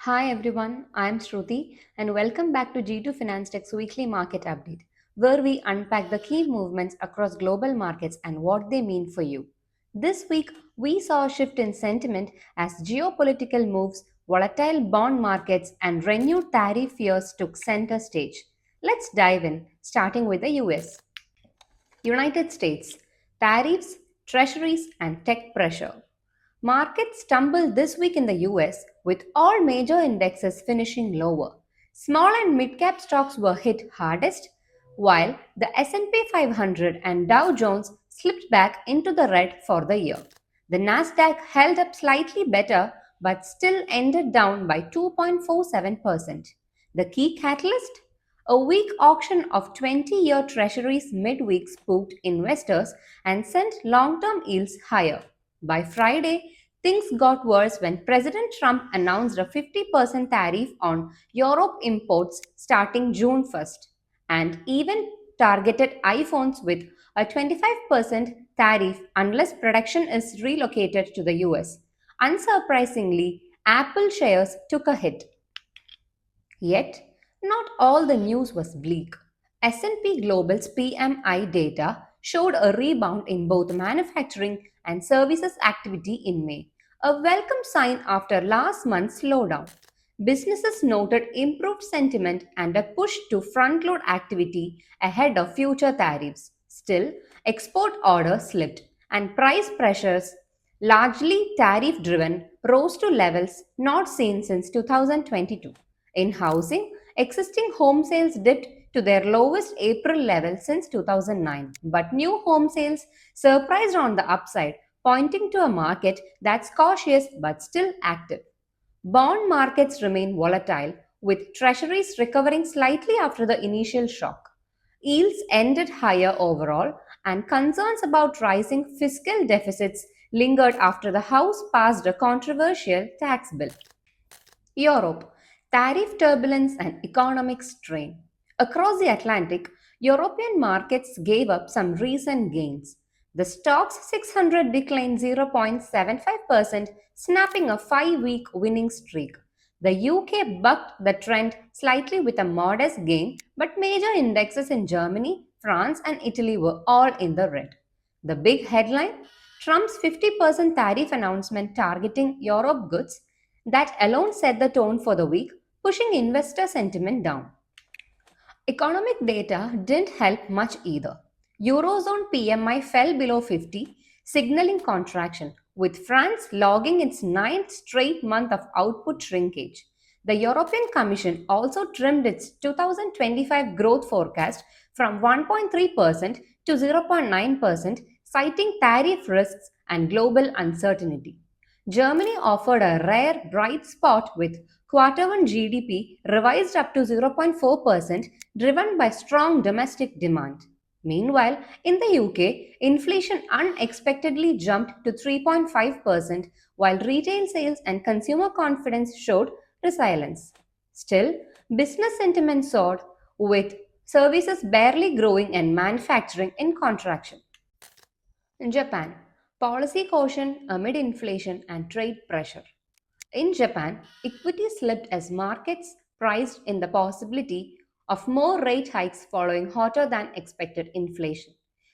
Hi everyone, I'm Shruti and welcome back to G2 Financetech's weekly market update, where we unpack the key movements across global markets and what they mean for you. This week, we saw a shift in sentiment as geopolitical moves, volatile bond markets, and renewed tariff fears took center stage. Let's dive in, starting with the US. United States, tariffs, treasuries, and tech pressure. Markets stumbled this week in the US with all major indexes finishing lower. Small and mid-cap stocks were hit hardest, while the S&P 500 and Dow Jones slipped back into the red for the year. The Nasdaq held up slightly better but still ended down by 2.47%. The key catalyst? A weak auction of 20-year treasuries midweek spooked investors and sent long-term yields higher. By Friday, things got worse when President Trump announced a 50% tariff on Europe imports starting June 1st and even targeted iPhones with a 25% tariff unless production is relocated to the US. Unsurprisingly, Apple shares took a hit. Yet, not all the news was bleak. S&P Global's PMI data showed a rebound in both manufacturing and services activity in May, a welcome sign after last month's slowdown. Businesses noted improved sentiment and a push to front-load activity ahead of future tariffs. Still, export orders slipped and price pressures, largely tariff-driven, rose to levels not seen since 2022. In housing, existing home sales dipped to their lowest April level since 2009, but new home sales surprised on the upside, pointing to a market that's cautious but still active. Bond markets remain volatile, with treasuries recovering slightly after the initial shock. Yields ended higher overall, and concerns about rising fiscal deficits lingered after the House passed a controversial tax bill. Europe, tariff turbulence and economic strain. Across the Atlantic, European markets gave up some recent gains. The Stoxx 600 declined 0.75%, snapping a 5-week winning streak. The UK bucked the trend slightly with a modest gain, but major indexes in Germany, France, and Italy were all in the red. The big headline: Trump's 50% tariff announcement targeting Europe goods, that alone set the tone for the week, pushing investor sentiment down. Economic data didn't help much either. Eurozone PMI fell below 50, signaling contraction, with France logging its ninth straight month of output shrinkage. The European Commission also trimmed its 2025 growth forecast from 1.3% to 0.9%, citing tariff risks and global uncertainty. Germany offered a rare bright spot with quarter one GDP revised up to 0.4%, driven by strong domestic demand. Meanwhile, in the UK, inflation unexpectedly jumped to 3.5%, while retail sales and consumer confidence showed resilience. Still, business sentiment soared, with services barely growing and manufacturing in contraction. In Japan, policy caution amid inflation and trade pressure. In Japan, equity slipped as markets priced in the possibility of more rate hikes following hotter than expected inflation.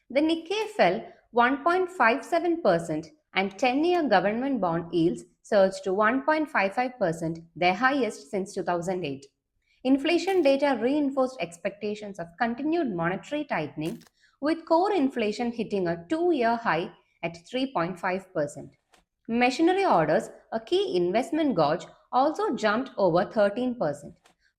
The Nikkei fell 1.57% and 10-year government bond yields surged to 1.55%, their highest since 2008. Inflation data reinforced expectations of continued monetary tightening, with core inflation hitting a 2-year high at 3.5%. Machinery orders, a key investment gauge, also jumped over 13%.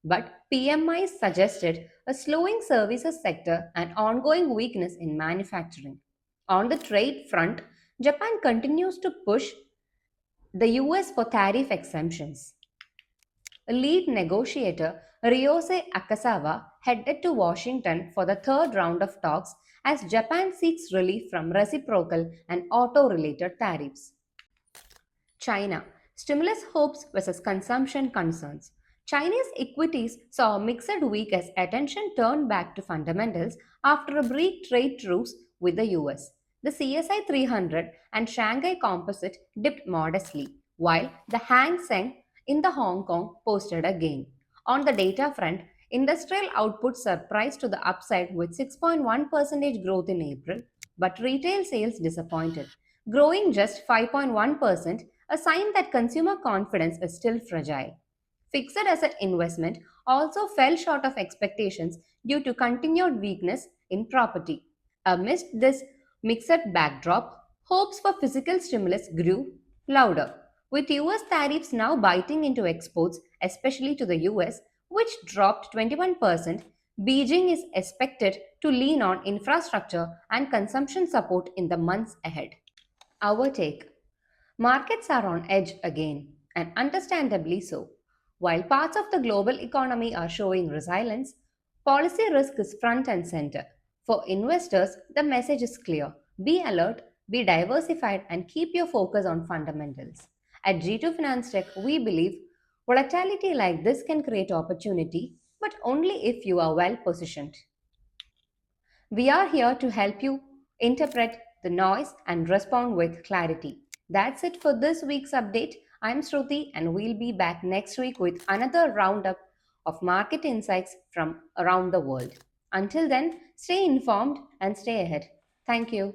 But PMI suggested a slowing services sector and ongoing weakness in manufacturing. On the trade front, Japan continues to push the US for tariff exemptions. Lead negotiator Ryose Akasawa headed to Washington for the third round of talks as Japan seeks relief from reciprocal and auto related tariffs. China: stimulus hopes versus consumption concerns. Chinese equities saw a mixed week as attention turned back to fundamentals after a brief trade truce with the US. The CSI 300 and Shanghai Composite dipped modestly, while the Hang Seng in the Hong Kong posted a gain. On the data front, industrial output surprised to the upside with 6.1% growth in April, but retail sales disappointed, growing just 5.1%, a sign that consumer confidence is still fragile. Fixed asset investment also fell short of expectations due to continued weakness in property. Amidst this mixed backdrop, hopes for physical stimulus grew louder, with US tariffs now biting into exports, especially to the US, which dropped 21%. Beijing is expected to lean on infrastructure and consumption support in the months ahead. Our take: markets are on edge again, and understandably so. While parts of the global economy are showing resilience, policy risk is front and center. For investors, the message is clear: be alert, be diversified, and keep your focus on fundamentals. At G2 Finance Tech, we believe volatility like this can create opportunity, but only if you are well positioned. We are here to help you interpret the noise and respond with clarity. That's it for this week's update. I'm Shruti, and we'll be back next week with another roundup of market insights from around the world. Until then, stay informed and stay ahead. Thank you.